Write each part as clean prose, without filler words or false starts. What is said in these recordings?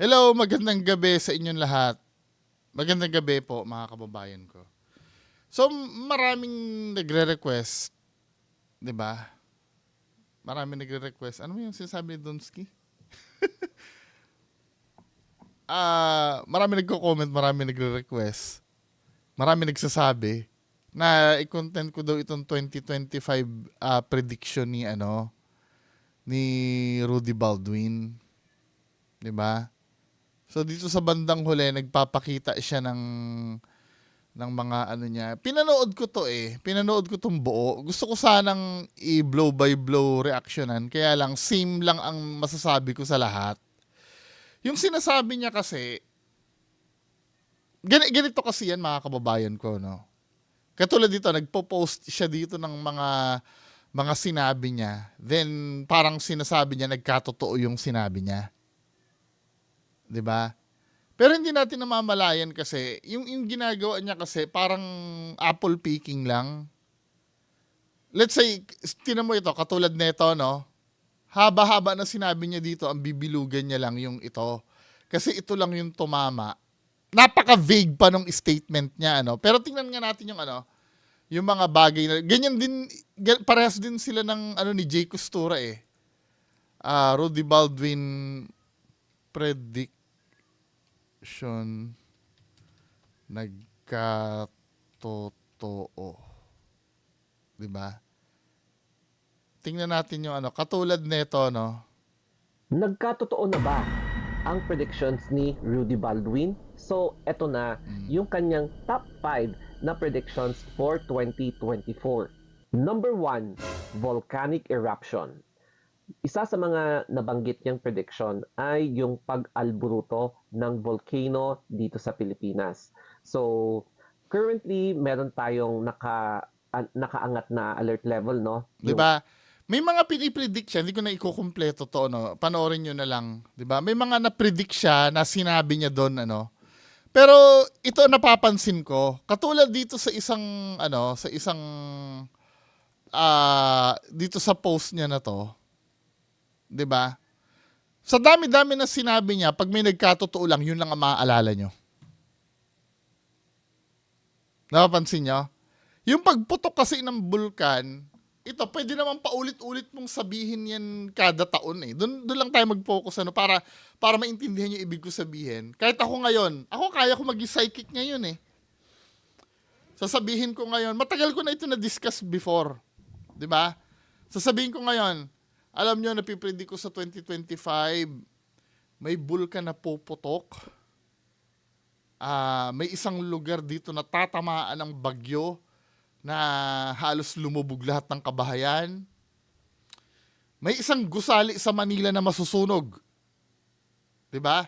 Hello, magandang gabi sa inyong lahat. Magandang gabi po mga kababayan ko. So maraming nagre-request, 'di ba? Maraming nagre-request. Ano mo yung sinasabi ni Donsky? Marami nagko-comment, marami nagre-request. Marami nagsasabi na i-content ko daw itong 2025 prediction ni Rudy Baldwin, 'di ba? So dito sa bandang huli nagpapakita siya ng mga ano niya. Pinanood ko to eh. Pinanood ko tong buo. Gusto ko sanang i-blow by blow reactionan. Kaya lang, same lang ang masasabi ko sa lahat. Yung sinasabi niya kasi, ganito kasi yan mga kababayan ko, no? Katulad dito, nagpo-post siya dito ng mga sinabi niya. Then, parang sinasabi niya, nagkatotoo yung sinabi niya. 'Di ba? Pero hindi natin namamalayan kasi, yung ginagawa niya kasi parang apple picking lang. Let's say, tinan mo ito, katulad nito, no? Haba-haba na sinabi niya dito, ang bibilugan niya lang yung ito. Kasi ito lang yung tumama. Napaka-vague pa nung statement niya, ano? Pero tingnan nga natin yung mga bagay na, ganyan din, parehas din sila ng, ni Jay Costura eh. Rudy Baldwin prediction nagkatotoo. 'Di ba? Tingnan natin yung katulad nito, no? Nagkatotoo na ba ang predictions ni Rudy Baldwin? So, eto na yung kanyang top 5 na predictions for 2024. Number 1, volcanic eruption. Isa sa mga nabanggit niyang prediction ay yung pag-alburuto ng volcano dito sa Pilipinas. So, currently, meron tayong nakaangat na alert level, no? 'Di ba? May mga pinipredict siya, hindi ko na ikukumpleto to, no. Panoorin niyo na lang, 'di ba? May mga na-predict siya na sinabi niya doon, ano. Pero ito napapansin ko, katulad dito sa isang dito sa post niya na to, 'di ba? Sa dami-dami na sinabi niya, pag may nagkatotoo lang, yun lang ang maaalala nyo. Napapansin nyo? Yung pagputok kasi ng bulkan, ito, pwede naman paulit-ulit mong sabihin yan kada taon eh. Doon lang tayo mag-focus para maintindihan yung ibig ko sabihin. Kahit ako ngayon, kaya ko maging psychic ngayon eh. Sasabihin ko ngayon, matagal ko na ito na-discuss before. 'Di ba? Sasabihin ko ngayon, alam nyo, napipredict ko sa 2025, may bulkan na puputok. May isang lugar dito na tatamaan ng bagyo na halos lumubog lahat ng kabahayan. May isang gusali sa Manila na masusunog. 'Di ba?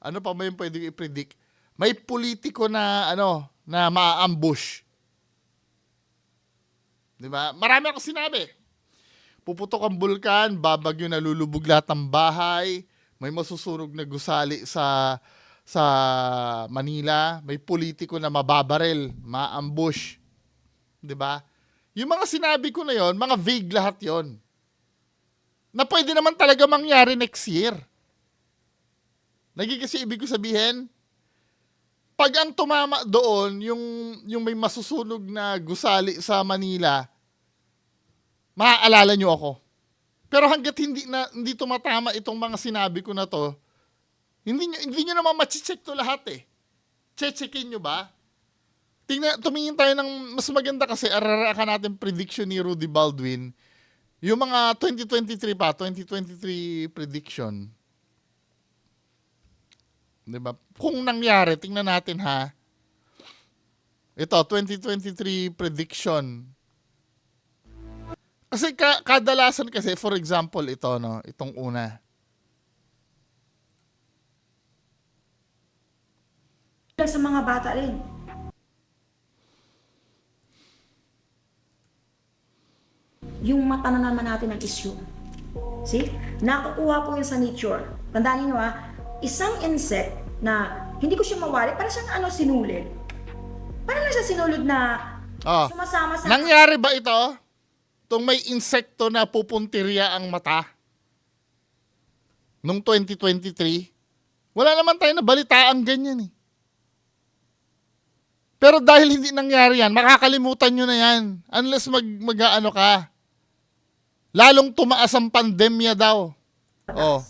Ano pa ba yung pwedeng i-predict? May politiko na na ma-ambush. 'Di ba? Marami akong sinabi. Puputok ang bulkan, babagyo na lulubog lahat ng bahay, may masusunog na gusali sa Manila, may politiko na mababaril, ma-ambush. 'Di ba? Yung mga sinabi ko na yon, mga vague lahat yon. Na pwede naman talaga mangyari next year. Kasi ibig ko sabihin, pag ang tumama doon, yung may masusunog na gusali sa Manila, maaalala nyo ako. Pero hanggat hindi tumatama itong mga sinabi ko na to, hindi nyo naman machicheck to lahat eh. Checkin nyo ba? Tumingin tayo ng mas maganda kasi araraka natin prediction ni Rudy Baldwin. Yung mga 2023 prediction. 'Di ba? Kung nangyari, tingnan natin ha. Ito, 2023 prediction. Kasi kadalasan kasi, for example, ito, no, itong una. Sa mga bata rin. Yung mata na naman natin ng issue. See? Nakukuha po yun sa nature. Tandaan niyo isang insect na hindi ko siya mawari, para siyang sinulid. Para lang siya sinulid na sumasama sa... Nangyari ba ito? Itong may insekto na pupuntirya ang mata? Nung 2023? Wala naman tayo na balitaang ganyan eh. Pero dahil hindi nangyari yan, makakalimutan nyo na yan. Unless mag-ano ka. Lalong tumaas ang pandemya daw. Oh.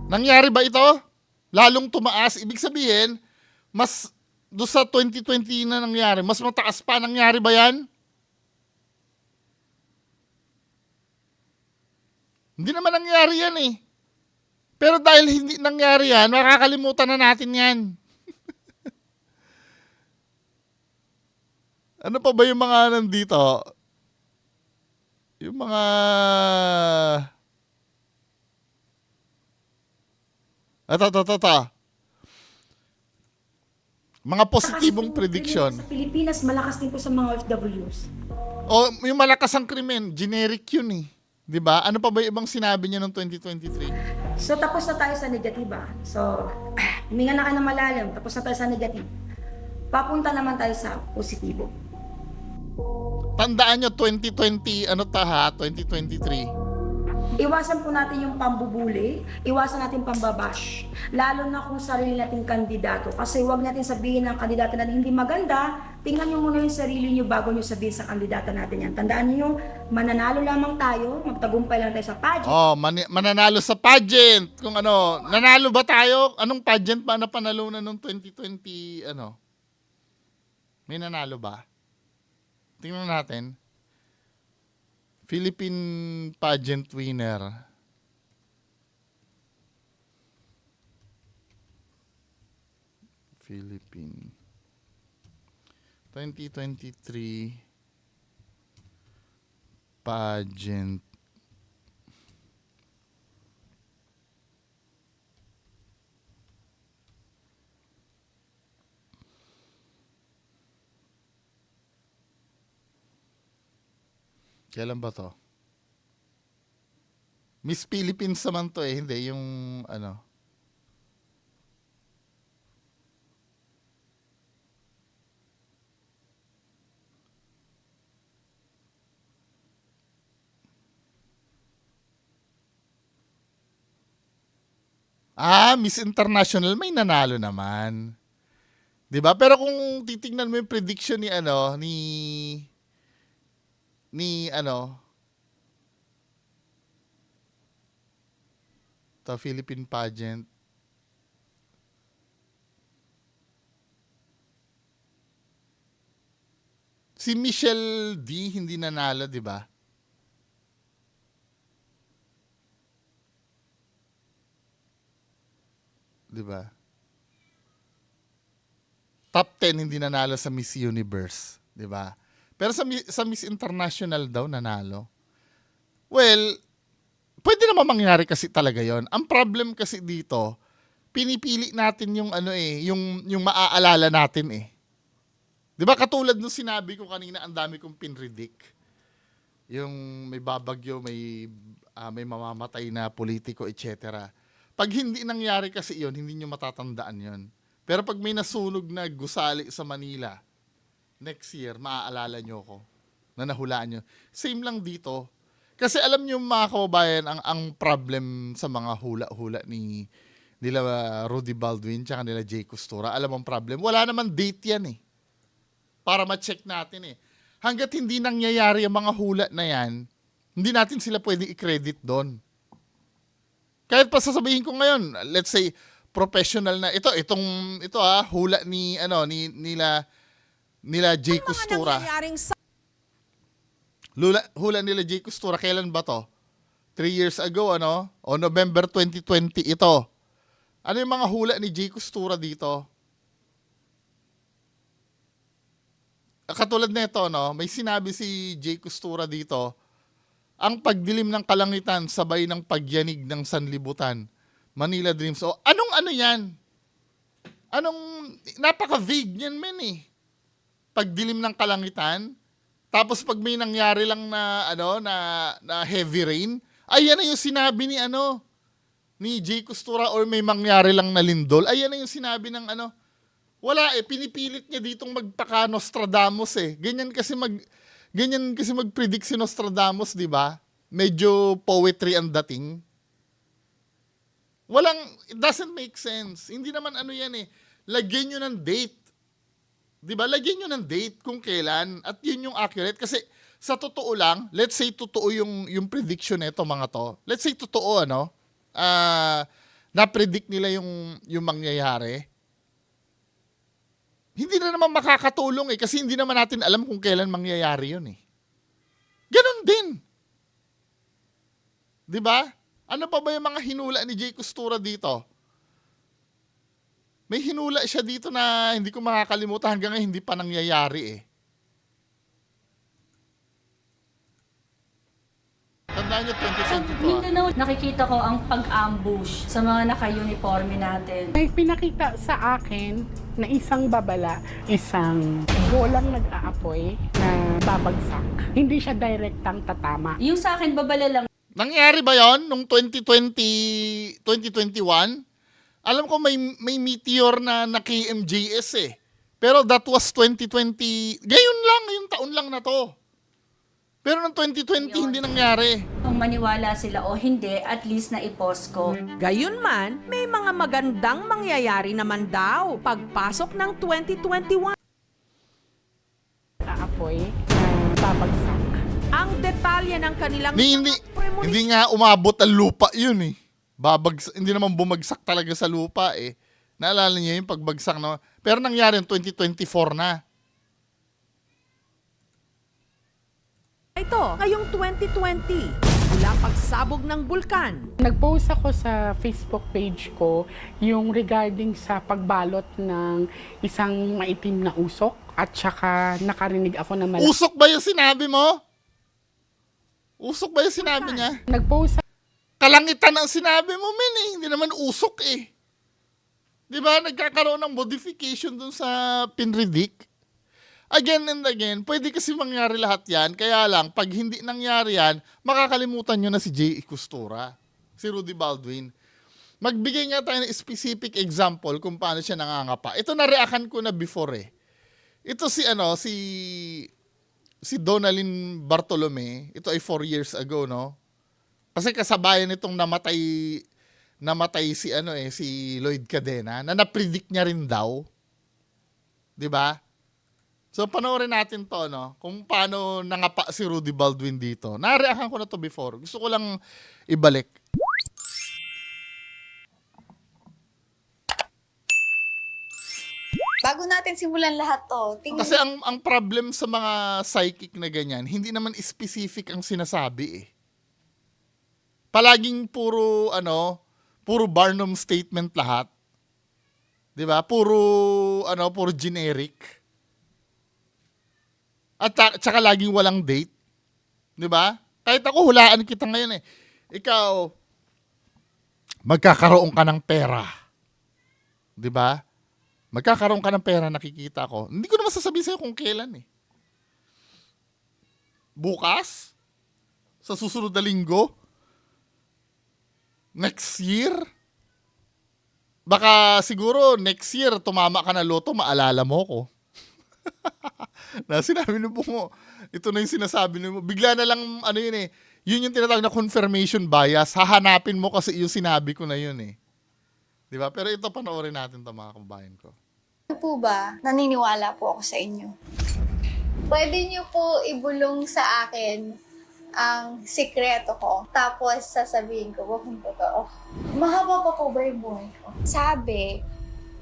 Nangyari ba ito? Lalong tumaas. Ibig sabihin, mas doon sa 2020 na nangyari, mas mataas pa. Nangyari ba yan? Hindi naman nangyari yan eh. Pero dahil hindi nangyari yan, makakalimutan na natin yan. Ano pa ba yung mga nandito? Yung mga... Ito. Mga positibong prediction. Sa Pilipinas, malakas din po sa mga OFWs. O yung malakas ang krimen, generic yun eh. 'Di ba? Ano pa ba yung ibang sinabi niya noong 2023? So, tapos na tayo sa negatiba. So, huminga na kayo ng malalim. Tapos na tayo sa negative. Papunta naman tayo sa positibo. Tandaan nyo, 2020, 2023. Iwasan po natin yung pambubuli, iwasan natin pambabash, lalo na kung sarili nating kandidato. Kasi huwag natin sabihin ng kandidato na hindi maganda, tingnan nyo muna yung sarili nyo bago nyo sabihin sa kandidato natin yan. Tandaan nyo, mananalo lamang tayo, magtagumpay lang tayo sa pageant. Oh, mananalo sa pageant. Kung ano, nanalo ba tayo? Anong pageant ba na panalunan noong 2020, May nanalo ba? Tingnan natin. Philippine pageant winner. Philippine 2023 pageant. Kailan ba to? Miss Philippines naman to eh. Hindi, yung Miss International, may nanalo naman. 'Di ba? Pero kung titingnan mo yung prediction ni Philippine pageant. Si Michelle D hindi nanalo, 'di ba? Diba? Top 10 hindi nanalo sa Miss Universe, 'di ba? Pero sa Miss International daw nanalo. Well, pwede naman mangyari kasi talaga 'yon. Ang problem kasi dito, pinipili natin yung yung maaalala natin eh. 'Di ba katulad nung sinabi ko kanina, ang dami kong pinredict. Yung may babagyo, may mamamatay na politiko, etc. Pag hindi nangyari kasi yon, hindi nyo matatandaan yon. Pero pag may nasunog na gusali sa Manila, next year, maaalala nyo ko na nahulaan nyo. Same lang dito. Kasi alam nyo mga kababayan, ang problem sa mga hula-hula nila Rudy Baldwin tsaka nila Jay Costura, alam mo ang problem? Wala naman date yan eh. Para ma-check natin eh. Hanggat hindi nangyayari ang mga hula na yan, hindi natin sila pwedeng i-credit doon. Kahit pa sasabihin ko ngayon, let's say professional na ito hula nila Jay Costura. Hula nila Jay Costura, kailan ba to? 3 years ago o November 2020 ito. Ano yung mga hula ni Jay Costura dito? Katulad nito may sinabi si Jay Costura dito. Ang pagdilim ng kalangitan sabay ng pagyanig ng sanlibutan. Manila Dreams. O, anong yan? Napaka-vague niyan, men eh. Pagdilim ng kalangitan. Tapos pag may nangyari lang na heavy rain, ayan na yung sinabi ni Jay Costura, or may mangyari lang na lindol. Ayan na yung sinabi ng Wala eh, pinipilit niya ditong magpaka Nostradamus eh. Ganyan kasi mag-predict si Nostradamus, di ba? Medyo poetry ang dating. It doesn't make sense. Hindi naman ano yan eh. Lagyan nyo ng date. Diba? Lagyan nyo ng date kung kailan at yun yung accurate. Kasi sa totoo lang, let's say totoo yung prediction nito mga to. Let's say totoo na-predict nila yung mangyayari. Hindi na naman makakatulong eh kasi hindi naman natin alam kung kailan mangyayari yun eh. Ganon din. Diba? Ano pa ba yung mga hinula ni Jay Costura dito? May hinula siya dito na hindi ko makakalimutan hanggang ngayon hindi pa nangyayari eh. Tandaan nyo, Sa 2022 Mindanao, nakikita ko ang pag-ambush sa mga naka-uniforme natin. May pinakita sa akin na isang babala, isang bolang nag-aapoy na babagsak. Hindi siya direktang tatama. Yung sa akin, babala lang. Nangyari ba yon nung 2020, 2021? Alam ko may meteor na KMJS eh. Pero that was 2020. Ngayon lang, ngayong taon lang na to. Pero noong 2020 hindi nangyari. Kung maniwala sila o hindi, at least na i-post ko. Gayunman, may mga magandang mangyayari naman daw pagpasok ng 2021. Aapoy na babagsak. Ang detalye ng kanilang Hindi nga umabot ang lupa yun eh. Hindi naman bumagsak talaga sa lupa eh. Naalala niyo yung pagbagsak na. Pero nangyari yung 2024 na. Ito, ngayong 2020, mula pagsabog ng bulkan. Nag-post ako sa Facebook page ko yung regarding sa pagbalot ng isang maitim na usok at saka nakarinig ako na Usok ba yung sinabi mo? Usok ba yung sinabi niya? Nag-post Kalangitan ang sinabi mo, men eh. Hindi naman usok eh. Di ba? Nagkakaroon ng modification dun sa pinredict. Again and again, pwede kasi mangyari lahat yan. Kaya lang, pag hindi nangyari yan, makakalimutan nyo na si Jay Costura, si Rudy Baldwin. Magbigay nga tayo ng specific example kung paano siya nangangapa. Ito na-reaction ko na before eh. Ito si Donalyn Bartolome. Ito ay 4 years ago, no? Kasi kasabayan nitong namatay si Lloyd Cadena na na-predict niya rin daw. 'Di ba? So panoorin natin 'to, no, kung paano nangapa si Rudy Baldwin dito. Na-reaction ko na 'to before. Gusto ko lang ibalik. Bago natin simulan lahat to, Kasi ang problem sa mga psychic na ganyan, hindi naman specific ang sinasabi eh. Palaging puro Barnum statement lahat. 'Di ba? Puro generic. At saka laging walang date. 'Di ba? Kahit ako hulaan kita ngayon eh. Ikaw magkakaroon ka ng pera. 'Di ba? Magkakaroon ka ng pera, nakikita ko. Hindi ko naman sasabihin sa'yo kung kailan eh. Bukas? Sa susunod na linggo? Next year? Baka siguro next year tumama ka na loto, maalala mo ko. Na sinabi mo po, ito na yung sinasabi mo. Bigla na lang, yun eh. Yun yung tinatawag na confirmation bias. Hahanapin mo kasi yung sinabi ko na yun eh. Diba? Pero ito, panoorin natin ito mga kabayan ko. ano po ba, naniniwala po ako sa inyo. Pwede niyo po ibulong sa akin ang sikreto ko. Tapos sasabihin ko kung totoo. Mahaba pa po ba yung buhay ko? Sabi,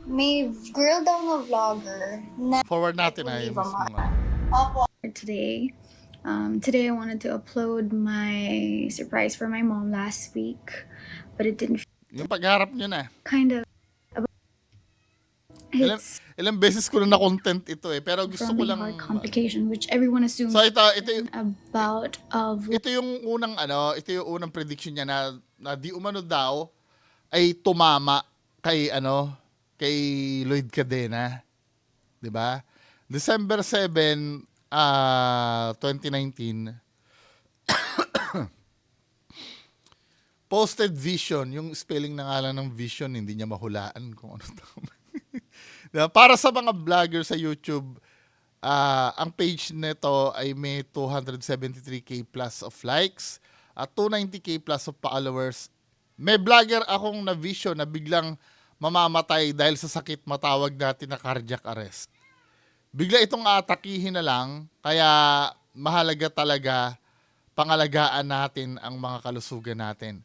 may girl daw na vlogger na Forward natin ay Believe mismo. mo. Opo. Today. Today I wanted to upload my surprise for my mom last week, but it didn't Yung pagharap nyo na. kind of. It's Ilang beses ko na na-content ito eh. Pero gusto from ko a lang... heart complication, which everyone assumes So ito about of yung unang prediction niya na di umano daw ay tumama kay Lloyd Cadena, 'di ba? December 7, 2019. Posted Vision, yung spelling na nga lang ng Vision, hindi niya mahulaan kung ano tama. Diba? Para sa mga vlogger sa YouTube, ang page nito ay may 273k plus of likes at 290k plus of followers May vlogger akong na-vision na biglang mamamatay dahil sa sakit matawag natin na cardiac arrest. Bigla itong atakihin na lang, kaya mahalaga talaga pangalagaan natin ang mga kalusugan natin.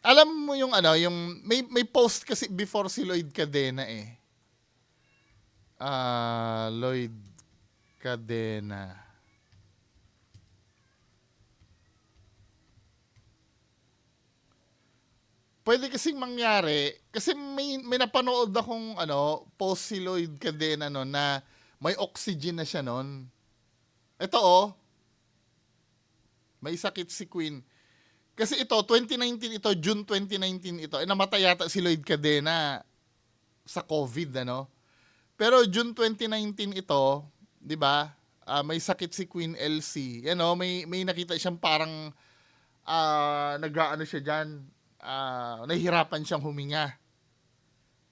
Alam mo yung yung may post kasi before si Lloyd Cadena eh. Lloyd Cadena. Pwede kasing mangyari, kasi may napanood akong post si Lloyd Cadena na may oxygen na siya noon. Ito may sakit si Queen. Kasi ito, 2019 ito, June 2019 ito, namatay yata si Lloyd Cadena sa COVID, Pero June 2019 ito, di ba, may sakit si Queen LC. May nakita siyang parang nag-aano siya dyan, nahihirapan siyang huminga.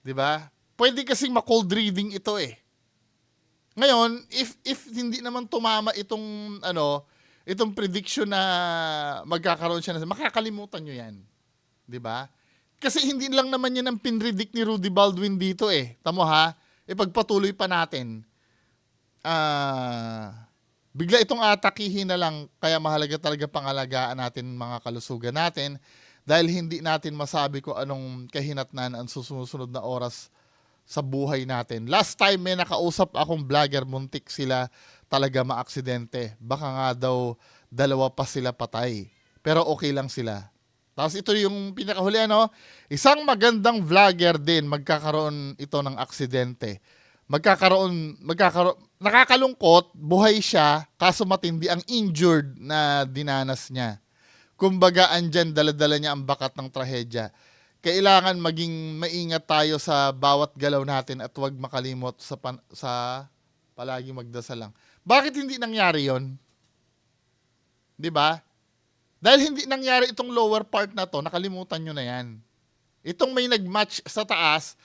'Di ba? Pwede kasing ma-cold reading ito eh. Ngayon, if hindi naman tumama itong itong prediction na magkakaroon siya makakalimutan niyo 'yan. 'Di ba? Kasi hindi lang naman 'yan ang pinredict ni Rudy Baldwin dito eh. Tamo ha? Ipagpatuloy pa natin. Bigla itong atakihin na lang, kaya mahalaga talaga pangalagaan natin mga kalusugan natin. Dahil hindi natin masabi kung anong kahinatnan ang susunod na oras sa buhay natin. Last time may nakausap akong vlogger, muntik sila talaga maaksidente. Baka nga daw 2 pa sila patay. Pero okay lang sila. Tapos ito yung pinakahuli, isang magandang vlogger din, magkakaroon ito ng aksidente. Nakakalungkot, buhay siya, kaso matindi ang injured na dinanas niya. Kumbaga, andyan, dala-dala niya ang bakat ng trahedya. Kailangan maging maingat tayo sa bawat galaw natin at huwag makalimot sa palagi magdasal lang. Bakit hindi nangyari yon? 'Di ba? Dahil hindi nangyari itong lower part na to, nakalimutan nyo na yan. Itong may nag-match sa taas,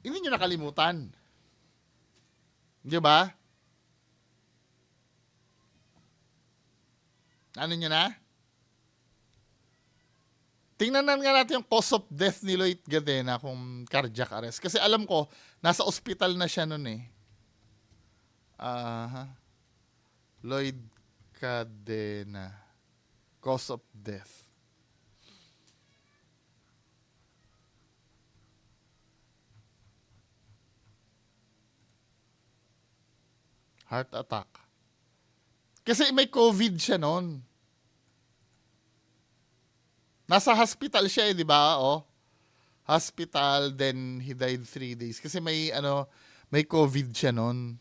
hindi nyo nakalimutan. 'Di ba? Ano nyo na? Tingnan nga natin yung cause of death ni Lloyd Cadena kung cardiac arrest. Kasi alam ko, nasa ospital na siya nun eh. Lloyd Cadena. Cause of death. Heart attack. Kasi may COVID siya nun. Nasa hospital siya di ba? Hospital, then he died 3 days. Kasi may COVID siya noon.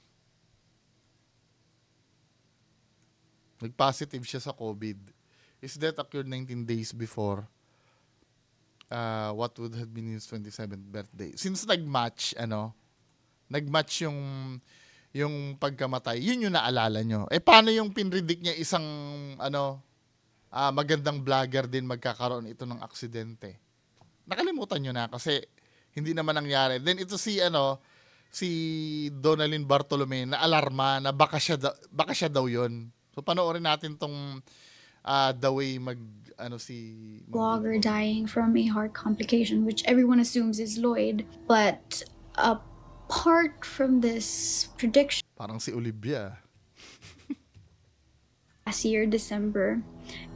Nag-positive siya sa COVID. His death occurred 19 days before what would have been his 27th birthday. Since nag-match yung pagkamatay, yun yung naalala nyo. Paano yung pinredict niya isang magandang vlogger din magkakaroon ito ng aksidente? Nakalimutan nyo na kasi hindi naman nangyari. Then ito si Donalyn Bartolome na alarma na baka siya daw yun. So panoorin natin tong the way Vlogger dying from a heart complication, which everyone assumes is Lloyd. But apart from this prediction, parang si Olivia. last year, December,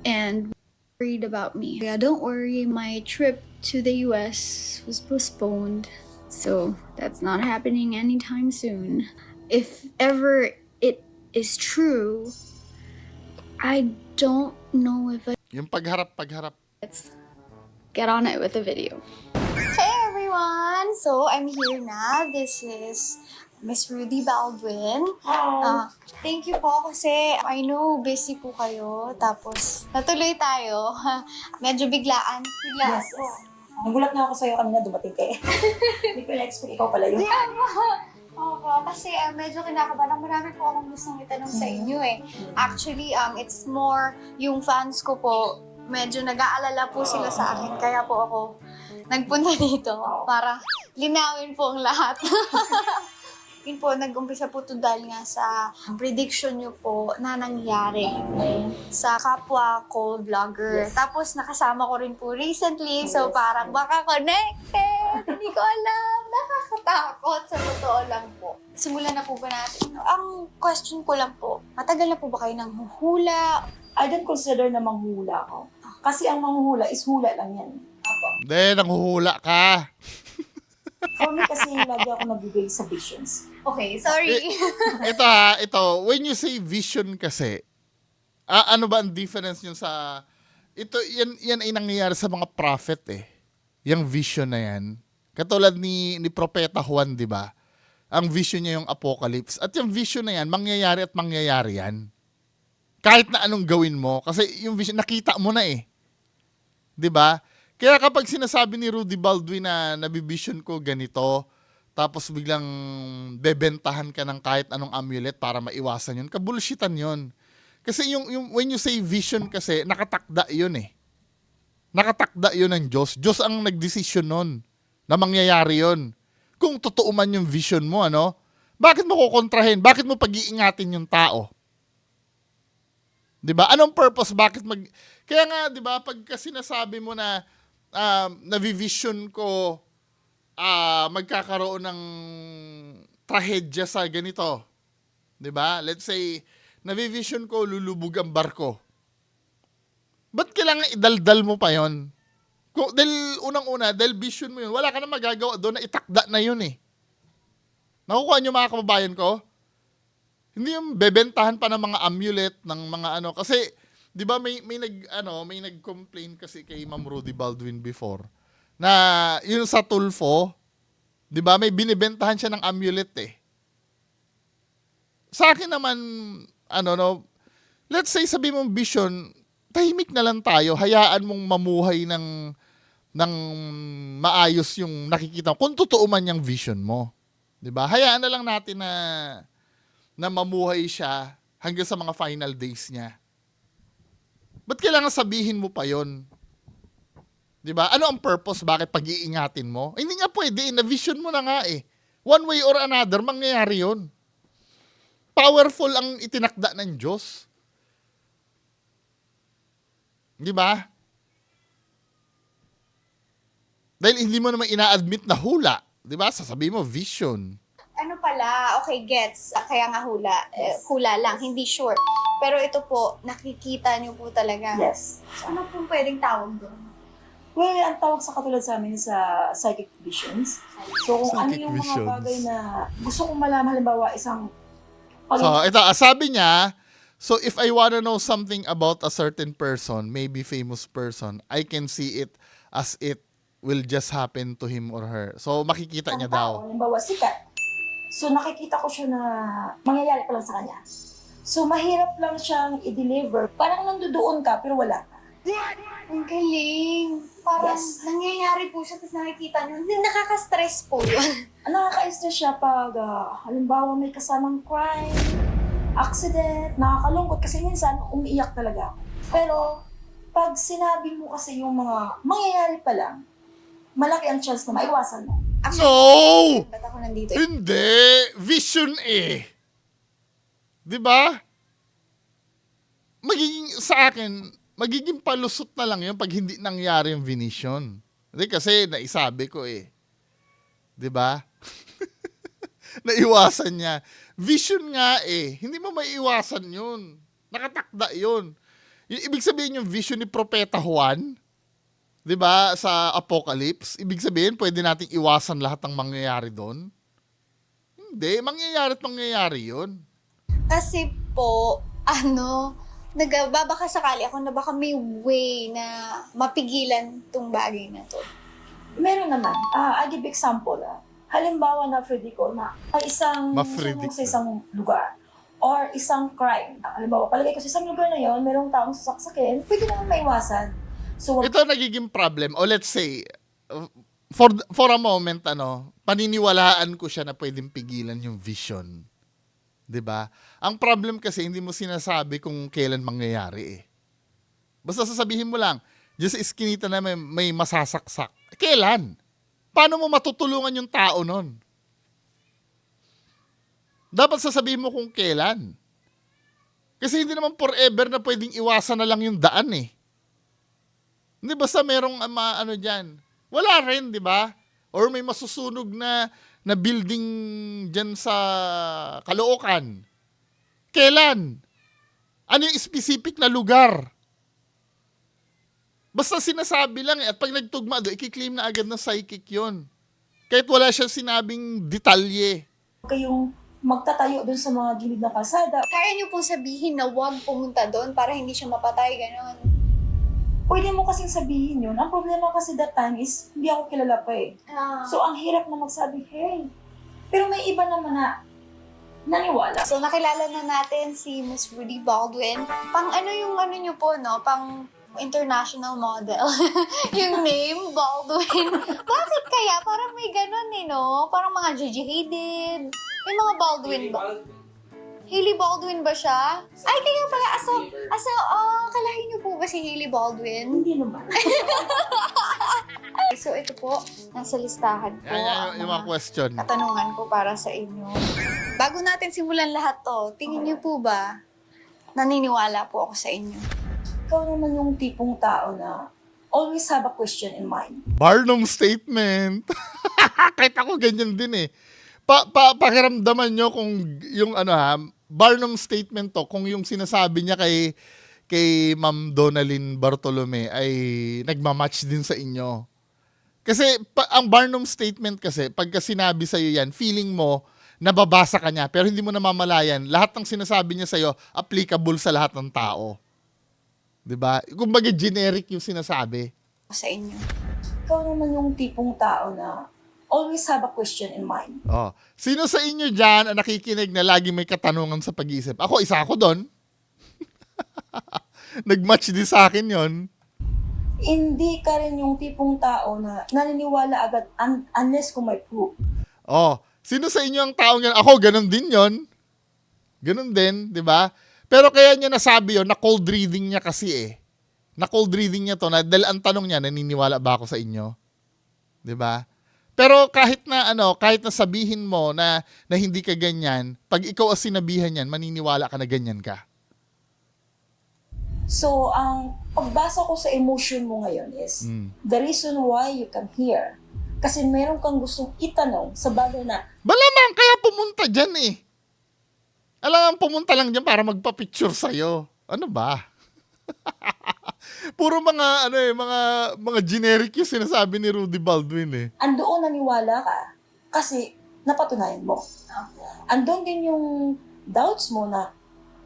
and worried about me. Yeah, don't worry, my trip to the US was postponed, so that's not happening anytime soon. If ever it is true, I don't know if Yung pagharap. let's get on it with the video. Hey everyone! So, I'm here na. This is Miss Rudy Baldwin. Thank you po kasi I know busy po kayo. Tapos, natuloy tayo. Medyo biglaan. Biglaan Yes. po. Nagulat nga ako sa'yo kanina dumating ka eh. Hindi ko na-expect ikaw pala yun. Opo, kasi medyo kinakabahan. Marami po akong gustong itanong sa inyo eh. Actually, it's more yung fans ko po, medyo nag-aalala po sila sa akin. Kaya po ako nagpunta dito para linawin po ang lahat. Yun po, nag-umpisa po ito dahil nga sa prediction nyo po na nangyari sa kapwa ko vlogger. Tapos nakasama ko rin po recently, so parang baka connected. Hindi ko alam. Nakakatakot sa totoo lang po. Simulan na po ba natin? Ang question ko lang po, matagal na po ba kayo nang huhula? I don't consider na manghuhula ako. Kasi ang manghuhula is hula lang yan. Hindi, nanghuhula ka. For me kasi lagi ako nabibigay sa visions. Okay, sorry. Ito, when you say vision kasi, ano ba ang difference yun sa, yan ay nangyayari sa mga prophet eh. Yung vision na yan. Katulad ni Propeta Juan, di ba? Ang vision niya yung apocalypse. At yung vision na yan, mangyayari at mangyayari yan. Kahit na anong gawin mo. Kasi yung vision, nakita mo na eh. Di ba? Kaya kapag sinasabi ni Rudy Baldwin na nabivision ko ganito, tapos biglang bebentahan ka ng kahit anong amulet para maiwasan yun, kabulshitan yun. Kasi yung when you say vision kasi, nakatakda yun eh. Nakatakda yun ng Diyos. Diyos ang nagdesisyon nun na mangyayari yun. Kung totoo man yung vision mo, ano? Bakit mo kukontrahin? Bakit mo pag-iingatin yung tao? 'Di ba? Anong purpose? Kaya nga, 'di ba, pagka sinasabi mo na navivision ko magkakaroon ng trahedya sa ganito. 'Di ba? Let's say navivision ko lulubog ang barko. Ba't kailangan idaldal mo pa 'yon? Dahil unang-una, dahil vision mo 'yun, wala ka na magagawa doon na itakda na 'yun eh. Nakukuha niyo mga kababayan ko? Hindi yung bebentahan pa ng mga amulet ng mga ano kasi 'di ba may nag-complain kasi kay Ma'am Rudy Baldwin before na yun sa Tulfo, 'di ba may binibentahan siya ng amulet eh. Sa akin naman let's say sabi mong vision, tahimik na lang tayo, hayaan mong mamuhay ng maayos yung nakikita mo. Kung totoo man yung vision mo, 'di ba? Hayaan na lang natin na mamuhay siya hanggang sa mga final days niya. Ba't kailangan sabihin mo pa yon? 'Di ba? Ano ang purpose? Bakit pag-iingatin mo? Hindi nga pwede. Na-vision mo na nga eh. One way or another, mangyayari yon. Powerful ang itinakda ng Diyos. 'Di ba? Dahil hindi mo naman ina-admit na hula. 'Di ba? Sasabihin mo, vision. Ano pala, okay, gets. Kaya nga hula. Hula lang, hindi sure. Pero ito po, nakikita niyo po talaga. Yes. So, ano po pwedeng tawag doon? Well, ang tawag sa katulad sa amin sa psychic visions. So, kung ano Psychic yung mga visions. bagay na gusto kong malaman, halimbawa, isang... So, ito, sabi niya, so if I wanna know something about a certain person, maybe famous person, I can see it as it will just happen to him or her. So, makikita niya daw. Halimbawa, sikat. So, nakikita ko siya na mangyayari pa lang sa kanya. So, mahirap lang siyang i-deliver. Parang nandoon ka, pero wala ka. Ang galing. Parang Yes. nangyayari po siya, tapos nakikita niyo. Nakaka-stress po yun. Nakaka-stress siya pag, halimbawa, may kasamang crime, accident, nakakalungkot. Kasi minsan, umiiyak talaga ako. Pero, pag sinabi mo kasi yung mga mangyayari pa lang, malaki ang chance na maiwasan mo. No! Ba't ako nandito? Hindi! Vision eh! 'Di ba? Magiging palusot na lang yun pag hindi nangyari yung vision. Hindi kasi naisabi ko eh. 'Di ba? Naiwasan niya. Vision nga eh. Hindi mo maiiwasan yun. Nakatakda yun. Ibig sabihin yung vision ni Propeta Juan, 'di ba, sa Apocalypse, ibig sabihin pwede nating iwasan lahat ng mangyayari doon? Hindi, mangyayari at mangyayari 'yun. Kasi po, nagbabaka sakali ako na baka may way na mapigilan tong bagay na to. Meron naman. I'll give example. Halimbawa na Freddy ko na isang Ma-predict sa isang lugar or isang crime. Halimbawa, palagay ko sa isang lugar na yon, merong taong sasaksakin, pwede naman maiwasan. So, Ito nagiging problem, o let's say, for a moment, paniniwalaan ko siya na pwedeng pigilan yung vision. 'Di ba? Ang problem kasi, hindi mo sinasabi kung kailan mangyayari eh. Basta sasabihin mo lang, just iskinita na may masasaksak. Kailan? Paano mo matutulungan yung tao nun? Dapat sasabihin mo kung kailan. Kasi hindi naman forever na pwedeng iwasan na lang yung daan eh. Hindi basta merong ano dyan. Wala rin, di ba? Or may masusunog na building dyan sa Caloocan. Kailan? Ano yung specific na lugar? Basta sinasabi lang eh. At pag nagtugma doon, ikiklaim na agad na psychic yon. Kahit wala siya sinabing detalye. Huwag kayong magtatayo dun sa mga gilid ng kalsada. Kaya niyo pong sabihin na huwag pumunta doon para hindi siya mapatay, ganon. Pwede mo kasing sabihin yun. Ang problema kasi that time is, hindi ako kilala pa eh. So, ang hirap na magsabi, hey. Pero may iba naman na naniwala. So, nakilala na natin si Miss Rudy Baldwin. Pang ano yung ano niyo po, no? Pang international model. Yung name, Baldwin. Bakit kaya? Parang may ganun eh, no? Parang mga Gigi Hadid. May mga Baldwin ba? Hailey Baldwin ba siya? Ay, kaya pala. Kalahin niyo po ba si Hailey Baldwin? Hindi naman. So, ito po, nasa listahan po. Yan yung mga question. Katanungan ko para sa inyo. Bago natin simulan lahat to, tingin niyo po ba, naniniwala po ako sa inyo? Ikaw naman yung tipong tao na always have a question in mind. Barnum statement. Kahit ako ganyan din eh. Pakiramdaman nyo kung yung Barnum statement to, kung yung sinasabi niya kay Ma'am Donalyn Bartolome ay nagmamatch din sa inyo. Kasi ang Barnum statement kasi, pagka sinabi sa'yo yan, feeling mo, nababasa ka niya, pero hindi mo namamalayan, lahat ng sinasabi niya sa'yo, applicable sa lahat ng tao. Diba? Kumbaga generic yung sinasabi. Sa inyo. Ikaw naman yung tipong tao na always have a question in mind. Oh. Sino sa inyo dyan ang nakikinig na lagi may katanungan sa pag-iisip? Ako, isa ako doon. Nag-match din sa akin yon. Hindi ka rin yung tipong tao na naniniwala agad unless kung may proof. Oh, sino sa inyo ang taong yan? Ako, ganun din yon. Ganun din, di ba? Pero kaya niya nasabi yon, na cold reading niya kasi eh. Na cold reading niya to, na dahil ang tanong niya, naniniwala ba ako sa inyo? Di ba? Pero kahit na sabihin mo na hindi ka ganyan, pag ikaw ang sinabihan yan, maniniwala ka na ganyan ka. So, ang pagbasa ko sa emotion mo ngayon is the reason why you come here. Kasi meron kang gustong itanong sa bagay na Malamang kaya pumunta dyan eh. Alam, pumunta lang dyan para magpa-picture sa'yo. Ano ba? Puro mga mga generic yung sinasabi ni Rudy Baldwin eh. andoon naniwala ka kasi napatunayan mo. Andun din yung doubts mo na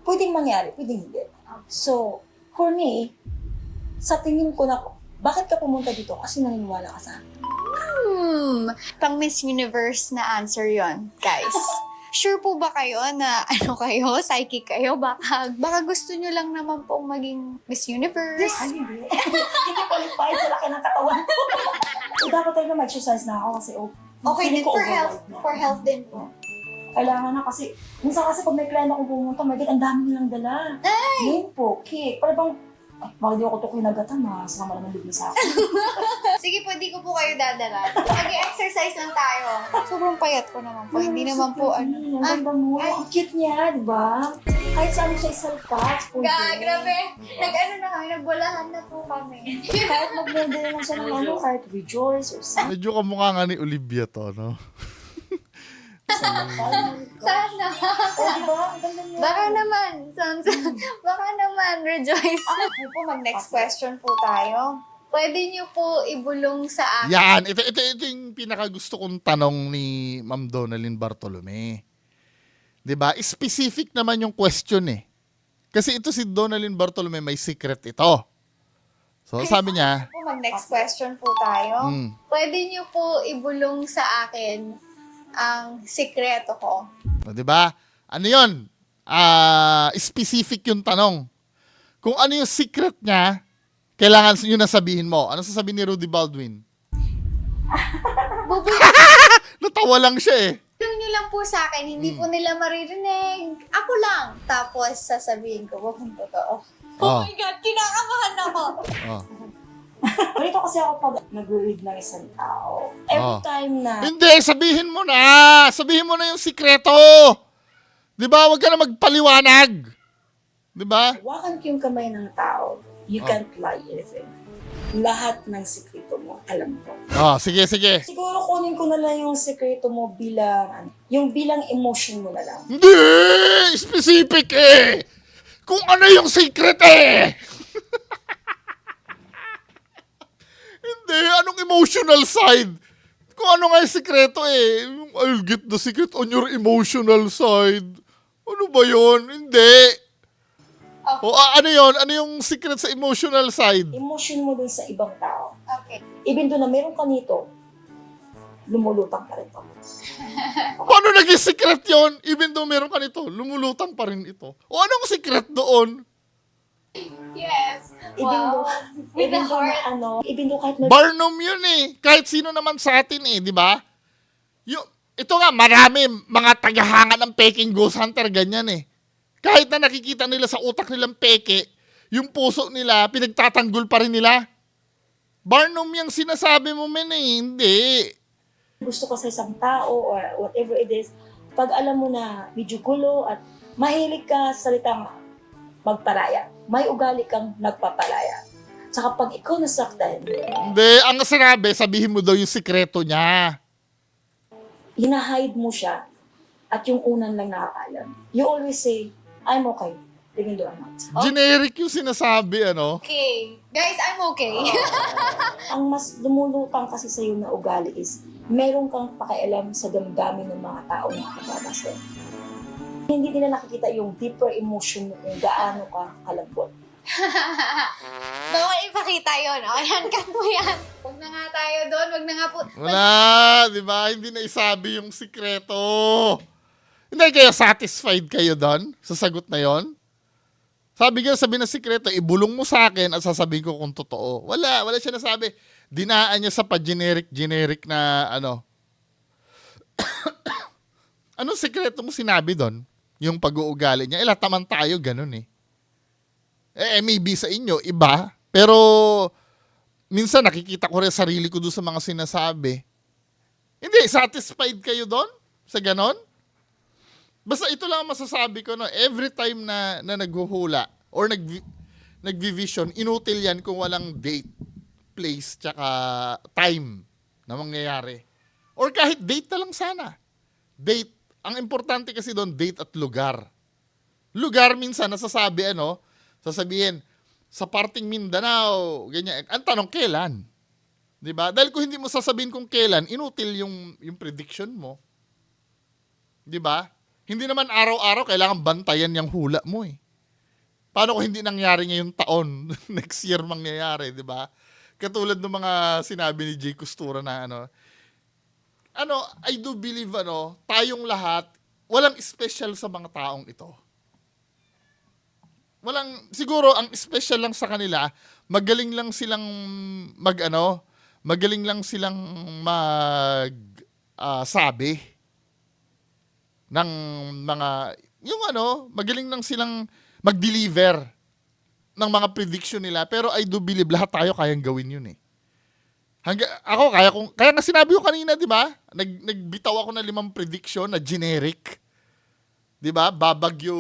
pwedeng mangyari, pwedeng hindi. So, for me, sa tingin ko na, bakit ka pumunta dito? Kasi naniniwala ka sa akin. Pang Miss Universe na answer yon, guys. Sure po ba kayo na psychic kayo? Baka gusto nyo lang naman pong maging Miss Universe? Ay, hindi. Hindi qualified sa laki ng katawan ko. So, dapat tayo na mag-exercise na ako kasi Okay feeling din, ko for health. overwhelmed na. For health din po. Kailangan na kasi, minsan kasi pag may kliyente akong pumunta, ang dami nilang dala. Ngayon po, cake. Para bang, bakit di ako ito kinagatan, masama naman bigla sa akin. Sige po, di ko po kayo dadala. Mag-exercise lang tayo. Sobrang payat ko naman po. Hindi naman po Ang ganda mo. Ang cute niya, di ba? Kahit saan siya isalpas. Grabe. Na kami, nagbolahan na po kami. Kahit mag-model lang siya ng kahit rejoice or something. Medyo kamukha nga ni Olivia to, no? Sana. Oh, di ba? Ang ganda niya. Baka naman, rejoice. Okay po, mag-next question po tayo. Pwede niyo po ibulong sa akin. Yan, ito yung pinakagusto kong tanong ni Ma'am Donalyn Bartolome. 'Di ba? Specific naman yung question eh. Kasi ito si Donalyn Bartolome may secret ito. So, sabi niya, Po, mag-next question po tayo. Pwede niyo po ibulong sa akin ang sikreto ko. o, 'di ba? Ano 'yon? Specific yung tanong. Kung ano yung secret niya, kailangan yun na sabihin mo. Ano sasabihin ni Rudy Baldwin? Natawa lang siya eh. Tulong niyo lang po sa akin, hindi po nila maririnig. Ako lang. Tapos sasabihin ko, wag kung totoo. Oh my God, kinakabahan ako. Oh. Ganito kasi ako pag nag-read ng isang tao. Every time na, Hindi, sabihin mo na. Sabihin mo na yung sikreto. 'Di ba? Huwag ka na magpaliwanag. 'Di ba? Hawakan ko yung kamay ng tao. You can't lie anything. Lahat ng sikreto mo, alam ko. Sige, sige. Siguro kunin ko na lang yung sikreto mo bilang, yung bilang emotion mo na lang. Hindi! Specific eh! Kung ano yung secret eh! Hindi, anong emotional side? Kung ano nga yung sikreto eh. I'll get the secret on your emotional side. Ano ba yun? Hindi. O ano yun? Ano yung secret sa emotional side? Emotion mo dun sa ibang tao. Okay. Even though na meron ka nito, lumulutang ka rin pa. Paano naging secret yun? Even though meron ka nito, lumulutang pa rin ito. O anong secret doon? Yes. Even though, With the even though na heart. even though kahit Barnum yun eh. Kahit sino naman sa atin eh, di ba? Ito nga, marami mga tagahanga ng peking ghost hunter, ganyan eh. Kahit na nakikita nila sa utak nilang peke, yung puso nila, pinagtatanggol pa rin nila. Barnum yung sinasabi mo, men eh. Hindi. gusto ka sa isang tao or whatever it is, pag alam mo na medyo gulo at mahilig ka sa salitang magparaya, may ugali kang nagpapalaya. Tsaka pag ikaw nasaktan, Hindi. Ang sinabi, sabihin mo daw yung sikreto niya. hinahide mo siya at yung unan lang nakakaalam. You always say, I'm okay, even though I'm not. Generic yung sinasabi, ano? Okay. Guys, I'm okay. Ang mas lumulutang kasi sa'yo na ugali is, meron kang pakialam sa damdamin ng mga tao na nakababasa. Hindi nila nakikita yung deeper emotion mo kung gaano ka kalambot. Bawal ipakita yun. O, yan, cut mo yan. Huwag na nga tayo doon. Huwag na nga po. Wala, di ba? Hindi na isabi yung sikreto. Hindi kayo satisfied kayo doon sa sagot na yon? Sabi na sikreto, ibulong mo sa akin at sasabihin ko kung totoo. Wala siya nasabi. Dinaan niya sa pa-generic na ano. Anong sikreto mo sinabi doon? Yung pag-uugali niya. Lahat naman tayo, ganun eh. Maybe sa inyo, iba. Pero, minsan nakikita ko rin sarili ko doon sa mga sinasabi. Hindi, satisfied kayo doon? Sa ganon? Basta ito lang ang masasabi ko, no? Every time na naghuhula or nagvivision, inutil yan kung walang date, place, tsaka time na mangyayari. Or kahit date na lang sana. Date. Ang importante kasi doon, date at lugar. Lugar minsan, sasabihin, sa parting Mindanao, ganyan. Ang tanong, kailan? Diba? Dahil kung hindi mo sasabihin kung kailan, inutil yung prediction mo. Diba? Hindi naman araw-araw kailangan bantayan yung hula mo eh. Paano kung hindi nangyari ngayong taon? Next year mangyayari, di ba? Katulad ng mga sinabi ni Jay Costura na I do believe, tayong lahat, walang special sa mga taong ito. Siguro, ang special lang sa kanila, magaling lang silang sabi ng mga, magaling lang silang mag-deliver ng mga prediction nila. Pero I do believe lahat tayo kayang gawin yun eh. Kaya nga sinabi ko kanina, di ba? Nagbitaw ako ng 5 prediction na generic. Di ba? Babagyo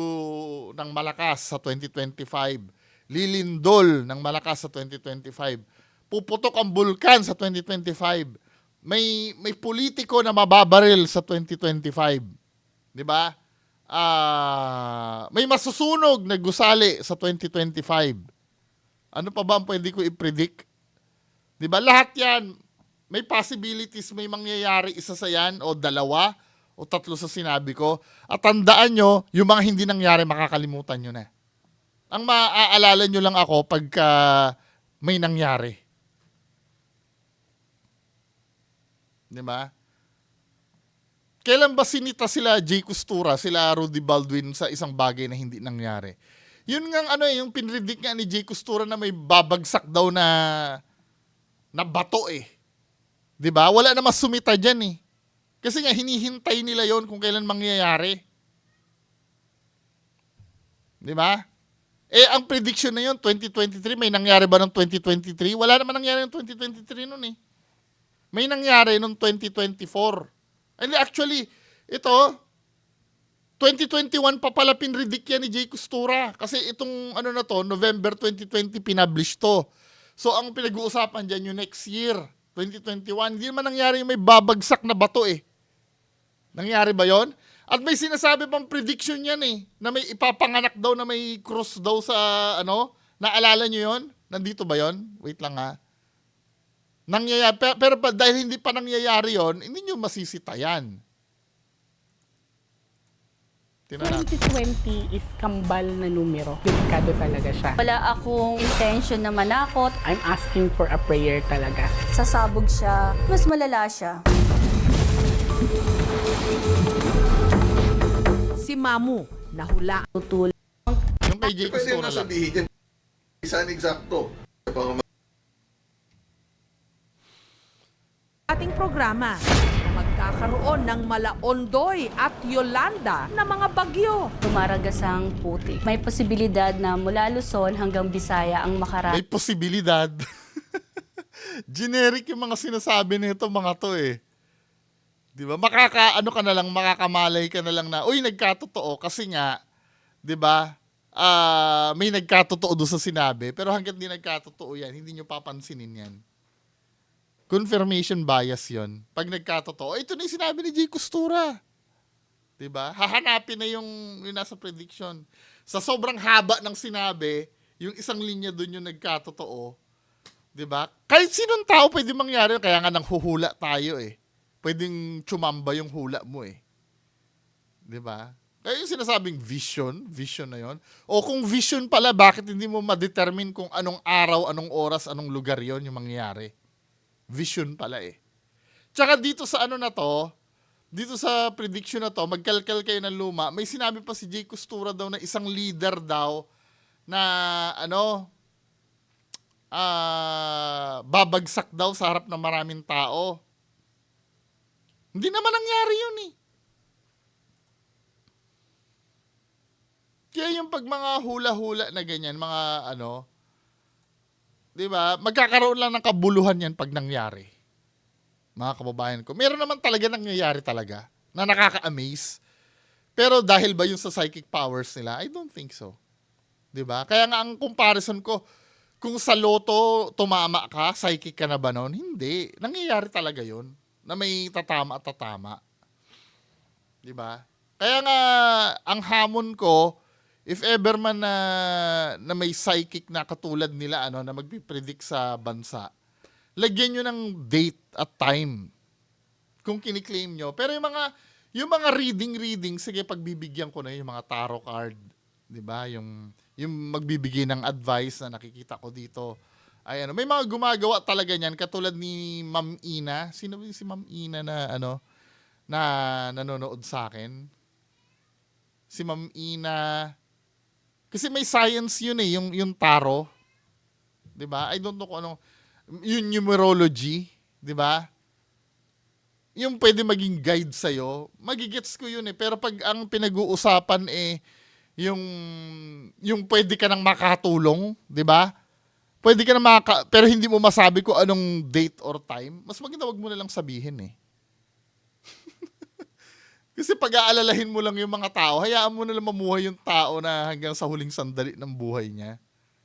ng malakas sa 2025. Lilindol ng malakas sa 2025. Puputok ang bulkan sa 2025. May politiko na mababaril sa 2025. Di ba? May masusunog na gusali sa 2025. Ano pa ba ang pwede ko i-predict? Di ba? Lahat yan, may possibilities, may mangyayari, isa sa yan, o 2, o 3 sa sinabi ko. At tandaan nyo, yung mga hindi nangyari, makakalimutan nyo na. Ang maaalala nyo lang ako pagka may nangyari. Di ba? Kailan ba sinita sila Jay Costura, sila Rudy Baldwin sa isang bagay na hindi nangyari? Yun nga yung pinredict nga ni Jay Costura na may babagsak daw na bato eh. 'Di ba? Wala na mas sumita diyan eh. Kasi nga hinihintay nila yon kung kailan mangyayari. 'Di ba? Ang prediction na yon 2023, may nangyari ba ng 2023? Wala naman nangyari ng 2023 noon eh. May nangyari noong 2024. And actually, ito, 2021 pa pala pinredict yan ni Jay Costura. Kasi itong ano na to, November 2020 pinablish to. So ang pinag-uusapan dyan yung next year, 2021. Hindi naman nangyari yung may babagsak na bato eh. Nangyari ba yon? At may sinasabi pang prediction yan eh, na may ipapanganak daw na may cross daw sa ano. Naalala nyo yon? Nandito ba yon? Wait lang ha. Nangyayari, pero dahil hindi pa nangyayari yon, hindi nyo masisitayan. Tingnan natin. 2020 is kambal na numero. Delikado talaga siya. Wala akong intention na manakot. I'm asking for a prayer talaga. Sasabog siya. Mas malala siya. Si Mamu, nahula. Tutul. Yung kay Jay Pwede Costura na lang. sabihin niya, isang eksakto. Ating programa na magkakaroon ng Malaondoy at Yolanda na mga bagyo. Dumaragas ang putik. May posibilidad na mula Luzon hanggang Bisaya ang makarating. May posibilidad. Generic yung mga sinasabi nito mga to eh. Di ba? Makakamalay ka na lang na, uy, nagkatotoo kasi nga, di ba? May nagkatotoo doon sa sinabi, pero hanggat di nagkatotoo yan, hindi nyo papansinin yan. Confirmation bias yon. Pag nagkatotoo, ito na yung sinabi ni Jay Costura. Di ba? Hahanapin na yung nasa prediction. Sa sobrang haba ng sinabi, yung isang linya doon yung nagkatotoo. Di ba? Kahit sinong tao pwede mangyari, kaya nga nang huhula tayo eh. Pwedeng tsumamba yung hula mo eh. Di ba? Kaya yung sinasabing vision na yon. O kung vision pala, bakit hindi mo ma-determine kung anong araw, anong oras, anong lugar yon yung mangyayari? Vision pala eh. Tsaka dito sa ano na to, dito sa prediction na to, magkalkal kayo ng luma, may sinabi pa si Jay Costura daw na isang leader daw na ano, babagsak daw sa harap ng maraming tao. Hindi naman nangyari yun eh. Kaya yung pag mga hula-hula na ganyan, mga ano, di ba, magkakaroon lang ng kabuluhan yan pag nangyari. Mga kababayan ko. Meron naman talaga nangyayari talaga na nakaka-amaze. Pero dahil ba yung sa psychic powers nila? I don't think so. Di ba? Kaya nga ang comparison ko, kung sa loto tumama ka, psychic ka na ba noon? Hindi. Nangyayari talaga yun. Na may tatama at tatama. Di ba? Kaya nga, ang hamon ko, if ever man na may psychic na katulad nila ano na magpipredict sa bansa, lagyan nyo ng date at time kung kiniklaim nyo. Pero yung mga reading, sige, pagbibigyan ko na yung mga tarot card, 'di ba? Yung magbibigay ng advice na nakikita ko dito. Ay ano, may mga gumagawa talaga niyan katulad ni Ma'am Ina. Sino ba si Ma'am Ina na ano na nanonood sa akin? Si Ma'am Ina. Kasi may science yun eh, yung tarot. 'Di ba? I don't know kung ano, yung numerology, 'di ba? Yung pwede maging guide sa'yo, magigets ko yun eh. Pero pag ang pinag-uusapan eh, yung pwede ka nang makatulong, 'di ba? Pwede ka na pero hindi mo masabi kung anong date or time, mas maganda wag mo na lang sabihin eh. Kasi pag-aalalahin mo lang yung mga tao, hayaan mo na lang mamuhay yung tao na hanggang sa huling sandali ng buhay niya.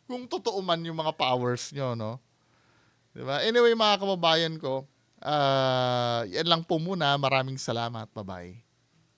Kung totoo man yung mga powers nyo, no? Diba? Anyway, mga kababayan ko, yan lang po muna. Maraming salamat. Bye-bye.